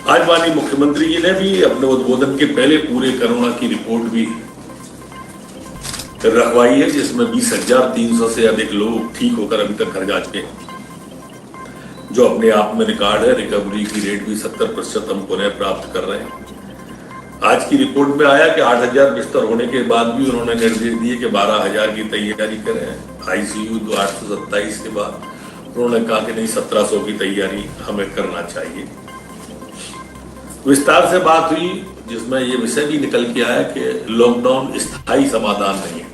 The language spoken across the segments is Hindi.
आज माननीय मुख्यमंत्री जी ने भी अपने उद्बोधन के पहले पूरे कोरोना की रिपोर्ट भी रखवाई है, जिसमें 20,300 से अधिक लोग ठीक होकर अभी तक घर जा चुके हैं, जो अपने आप में रिकॉर्ड है। रिकवरी की रेट भी 70% हम पुनः प्राप्त कर रहे हैं। आज की रिपोर्ट में आया कि 8,000 बिस्तर होने के बाद भी उन्होंने निर्देश दिए कि 12,000 की तैयारी करें। आईसीयू 827 के बाद उन्होंने कहा कि नहीं, 1,700 की तैयारी हमें करना चाहिए। विस्तार से बात हुई, जिसमें यह विषय भी निकल के आया कि लॉकडाउन स्थायी समाधान नहीं है,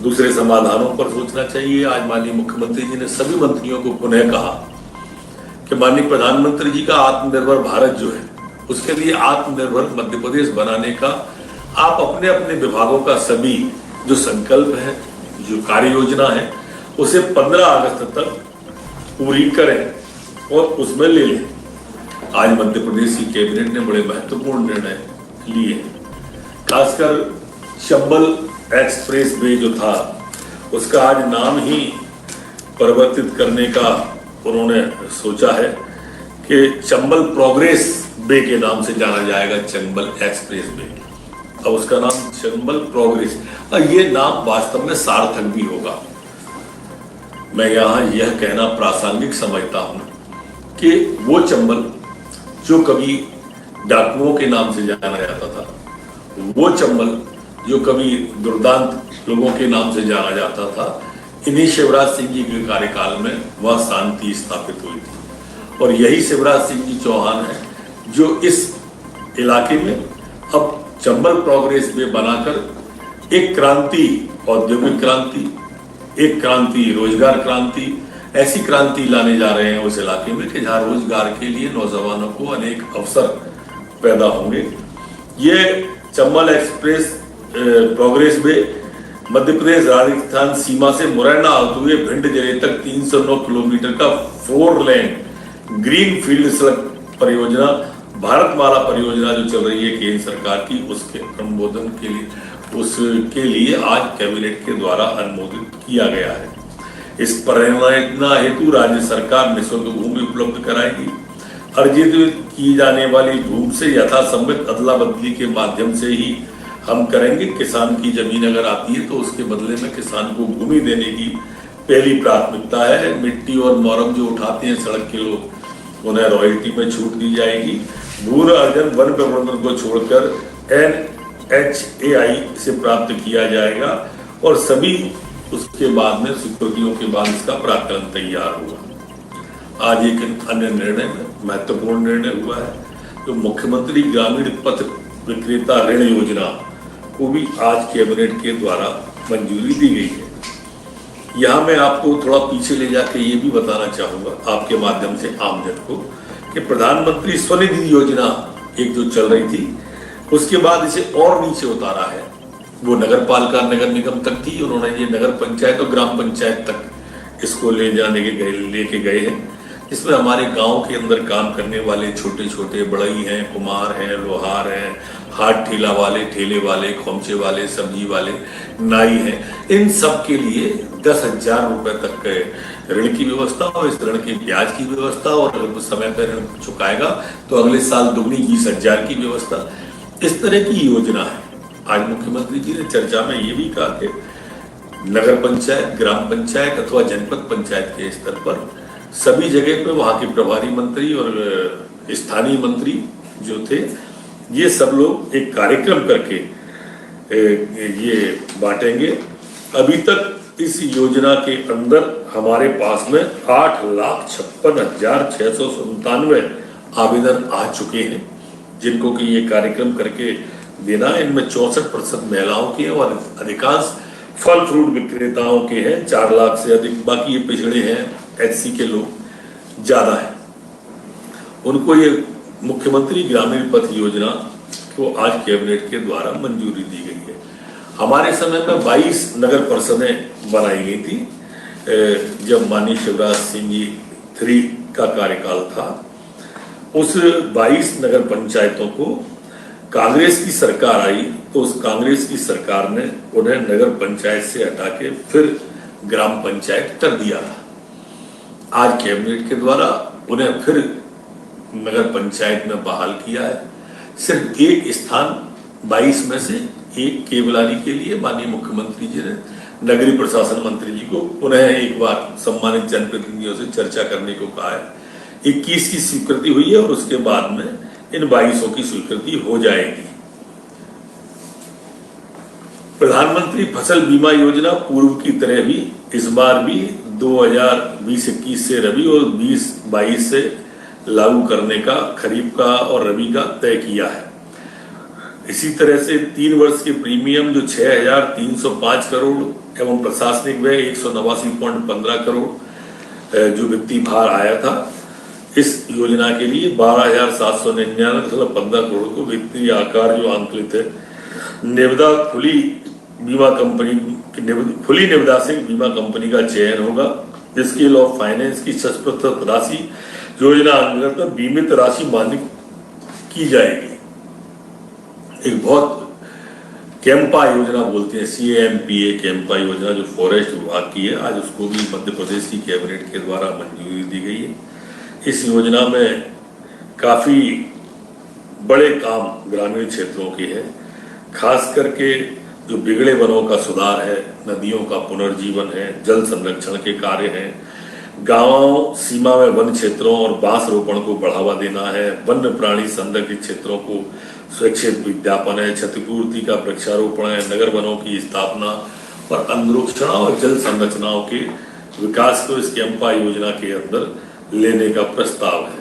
दूसरे समाधानों पर सोचना चाहिए। आज माननीय मुख्यमंत्री जी ने सभी मंत्रियों को पुनः कहा कि माननीय प्रधानमंत्री जी का आत्मनिर्भर भारत जो है, उसके लिए आत्मनिर्भर मध्य प्रदेश बनाने का आप अपने अपने विभागों का सभी जो संकल्प है, जो कार्य योजना है, उसे 15 अगस्त तक पूरी करें और उसमें ले लें। आज मध्य प्रदेश की कैबिनेट ने बड़े महत्वपूर्ण निर्णय लिए, खासकर चंबल एक्सप्रेस वे जो था उसका आज नाम ही परिवर्तित करने का उन्होंने सोचा है कि चंबल प्रोग्रेस वे के नाम से जाना जाएगा, चंबल एक्सप्रेस वे। अब उसका नाम चंबल प्रोग्रेस, और ये नाम वास्तव में सार्थक भी होगा। मैं यहां यह कहना प्रासंगिक समझता हूं कि वो चंबल जो कभी डाकुओं के नाम से जाना जाता था, वो चंबल जो कभी दुर्दांत लोगों के नाम से जाना जाता था, इन्हीं शिवराज सिंह जी के कार्यकाल में वह शांति स्थापित हुई थी। और यही शिवराज सिंह जी चौहान है जो इस इलाके में अब चंबल प्रोग्रेस वे बनाकर एक क्रांति, औद्योगिक क्रांति, एक क्रांति रोजगार क्रांति, ऐसी क्रांति लाने जा रहे हैं उस इलाके में कि जहां रोजगार के लिए नौजवानों को अनेक अवसर पैदा होंगे। ये Chambal express progress way Madhya Pradesh Rajasthan सीमा से मुरैना होते हुए भिंड जिले तक 309 किलोमीटर का 4 लेन ग्रीन फील्ड सड़क परियोजना, भारतमाला परियोजना जो चल रही है केंद्र सरकार की, उसके अनुमोदन के लिए, उसके लिए आज कैबिनेट के द्वारा अनुमोदित किया गया है। इस परियोजना हेतु राज्य सरकार निःशुल्क भूमि उपलब्ध कराएगी। अर्जित की जाने वाली भूमि से यथासंभव अदला बदली के माध्यम से ही हम करेंगे। किसान की जमीन अगर आती है तो उसके बदले में किसान को भूमि देने की पहली प्राथमिकता है। मिट्टी और मोरम जो उठाते हैं सड़क के लोग, उन्हें रॉयल्टी में छूट दी जाएगी। भू अर्जन वन प्रबंधन को छोड़कर NHAI से प्राप्त किया जाएगा और सभी उसके बाद में स्वीकृतियों के बाद इसका प्राकलन तैयार हुआ। आज एक अन्य निर्णय, महत्वपूर्ण निर्णय हुआ है, जो मुख्यमंत्री ग्रामीण पथ विक्रेता ऋण योजना को भी आज कैबिनेट के द्वारा मंजूरी दी गई है। यहाँ मैं आपको थोड़ा पीछे ले जाके ये भी बताना चाहूंगा आपके माध्यम से आमजन को कि प्रधानमंत्री स्वनिधि योजना एक जो चल रही थी, उसके बाद इसे और नीचे उतारा है। वो नगर पालिका नगर निगम तक थी, उन्होंने ये नगर पंचायत और ग्राम पंचायत तक इसको लेके गए हैं। इसमें हमारे गांव के अंदर काम करने वाले छोटे छोटे बढ़ई हैं, कुम्हार हैं, लोहार हैं, हाथ ठेला वाले, ठेले वाले, खोमचे वाले, सब्जी वाले, नाई हैं, इन सब के लिए 10,000 रुपए तक के ऋण की व्यवस्था और इस ऋण के ब्याज की व्यवस्था, और अगर समय पर ऋण चुकाएगा तो अगले साल दुगनी 20,000 की व्यवस्था, इस तरह की योजना है। आज मुख्यमंत्री जी ने चर्चा में ये भी कहा कि नगर पंचायत, ग्राम पंचायत अथवा जनपद पंचायत के स्तर पर सभी जगह पे वहां के प्रभारी मंत्री और स्थानीय मंत्री जो थे, ये सब लोग एक कार्यक्रम करके ये बांटेंगे। अभी तक इस योजना के अंदर हमारे पास में 8,56,697 आवेदन आ चुके हैं, जिनको कि ये कार्यक्रम करके देना। इनमें 64% महिलाओं के और अधिकांश फल फ्रूट विक्रेताओं के हैं, 4 लाख से अधिक। बाकी ये पिछड़े हैं, HC के लोग ज्यादा है। उनको ये मुख्यमंत्री ग्रामीण पथ योजना को आज कैबिनेट के द्वारा मंजूरी दी गई है। हमारे समय में 22 नगर परिषदें बनाई गई थी जब माननीय शिवराज सिंह जी 3 का कार्यकाल था। उस 22 नगर पंचायतों को कांग्रेस की सरकार आई तो उस कांग्रेस की सरकार ने उन्हें नगर पंचायत से हटा के फिर ग्राम पंचायत कर दिया था। आज कैबिनेट के द्वारा उन्हें फिर नगर पंचायत में बहाल किया है। सिर्फ एक स्थान 22 में से एक केवलारी के लिए माननीय मुख्यमंत्री जी ने नगरीय प्रशासन मंत्री जी को पुनः एक बार सम्मानित जनप्रतिनिधियों से चर्चा करने को कहा है। 21 की स्वीकृति हुई है और उसके बाद में इन 22 की स्वीकृति हो जाएगी। प्रधानमंत्री फसल बीमा योजना पूर्व की तरह भी इस बार भी 2020-21 से रबी और 20-22 से लागू करने का खरीफ का और रबी का तय किया है। इसी तरह से 3 वर्ष के प्रीमियम जो 6,305 करोड़ एवं प्रशासनिक व्यय 189.15 करोड़ जो वित्तीय भार आया था, इस योजना के लिए 12,799.15 करोड़ को वित्तीय आकार जो आंकलित है निविदा खुली निविदा से बीमा कंपनी का चयन होगा, जिसके लॉ फाइनेंस की 6% राशि योजना अंतर्गत बीमित राशि मान्य की जाएगी। एक बहुत कैंपा योजना बोलते हैं, CAMPA कैंपा योजना जो फॉरेस्ट विभाग की है, आज उसको भी मध्य प्रदेश की कैबिनेट के द्वारा मंजूरी दी गई है। इस योजना में काफी बड़े काम ग्रामीण क्षेत्रों के हैं, खास करके जो बिगड़े वनों का सुधार है, नदियों का पुनर्जीवन है, जल संरक्षण के कार्य हैं, गांवों सीमा में वन क्षेत्रों और बांस रोपण को बढ़ावा देना है, वन्य प्राणी संरक्षित क्षेत्रों को स्वैच्छिक विज्ञापन है, क्षतिपूर्ति का वृक्षारोपण है, नगर वनों की स्थापना और अनुरक्षण और जल संरचनाओं के विकास को इस कैंपा योजना के अंदर लेने का प्रस्ताव है।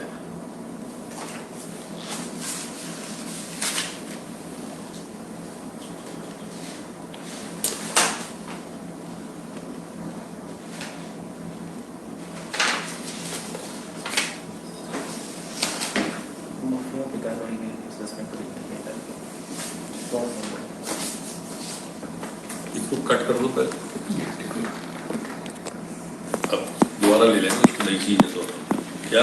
इसको कट कर दो पहले, अब दोबारा ले लेंगे, नई चीज है तो क्या